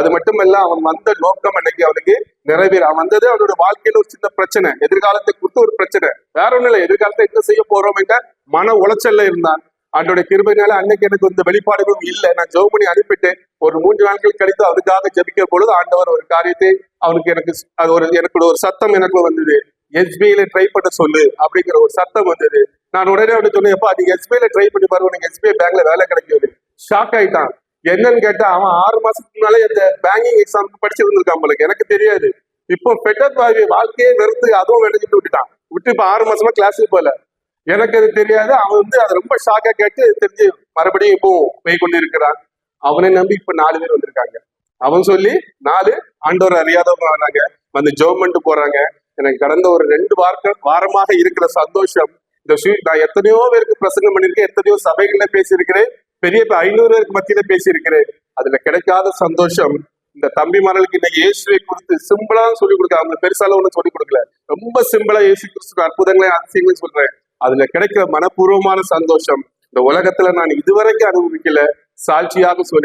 அது மட்டுமல்ல, அவன் வந்த நோக்கம் அன்னைக்கு அவனுக்கு நிறைவேற. அவன் வந்தது அவனோட வாழ்க்கையில ஒரு சின்ன பிரச்சனை, எதிர்காலத்தை குறித்து ஒரு பிரச்சனை, வேற ஒண்ணும் இல்லை. எதிர்காலத்தை என்ன செய்ய போறோம் என்ற மன உளைச்சல்ல இருந்தான். ஆண்டோட கிருபையினால அன்னைக்கு எனக்கு இந்த வெளிப்பாடுகளும் இல்லை. நான் ஜெபம் பண்ணி அனுப்பிட்டு ஒரு 3 நாட்கள் கழித்து அதுக்காக ஜபிக்கிற பொழுது ஆண்டவர் ஒரு காரியத்தை அவனுக்கு எனக்கு ஒரு சத்தம் எனக்கு வந்தது. SBI ட்ரை பண்ண சொல்லு அப்படிங்கிற ஒரு சத்தம் வந்தது. நான் உடனே அவனுக்கு சொன்னேன், எப்பா நீங்க SBI ட்ரை பண்ணி பாரு, உனக்கு SBI பேங்க்ல வேலை கிடைக்குது. ஷாக் ஆயிட்டான். என்னன்னு கேட்டா, அவன் 6 மாசத்துக்கு முன்னாலே இந்த பேங்கிங் எக்ஸாம் படிச்சிருந்திருக்கான் போல, எனக்கு தெரியாது. இப்போ பெட்டர் வாழ்க்கையே வெறுத்து அதுவும் விளைஞ்சிட்டு விட்டுட்டான். விட்டு இப்ப 6 மாசமா கிளாஸுக்கு போல. எனக்கு அது தெரியாது. அவன் அதை ரொம்ப ஷாக்கா கேட்டு தெரிஞ்சு மறுபடியும் இப்போ போய் கொண்டு இருக்கிறான். அவனை நம்பி இப்ப 4 பேர் வந்திருக்காங்க. அவன் சொல்லி 4 ஆண்டவர் அறியாதவங்க வராங்க, வந்து ஜெபம் பண்ணிட்டு போறாங்க. எனக்கு கடந்த ஒரு 2 வாரமாக இருக்கிற சந்தோஷம். நான் எத்தனையோ பேருக்கு பிரசங்கம் பண்ணிருக்கேன், எத்தனையோ சபைகள்ல பேசியிருக்கிறேன், பெரிய 500 பேருக்கு மத்தியில பேசியிருக்கிறேன். அதுல கிடைக்காத சந்தோஷம் இந்த தம்பிமார்களுக்கு இன்னைக்கு இயேசுவை குறித்து சிம்பிளா சொல்லிக் கொடுக்க. அவங்க பெருசால ஒன்றும் சொல்லிக் கொடுக்கல, ரொம்ப சிம்பிளா இயேசு கிறிஸ்து அற்புதங்களையும் அதிசயங்களையும் சொல்றேன். அதுல கிடைக்கிற மனப்பூர்வமான சந்தோஷம் இந்த உலகத்துல நான் இதுவரைக்கும் அனுபவிக்கல. சாட்சியாக சொல்லி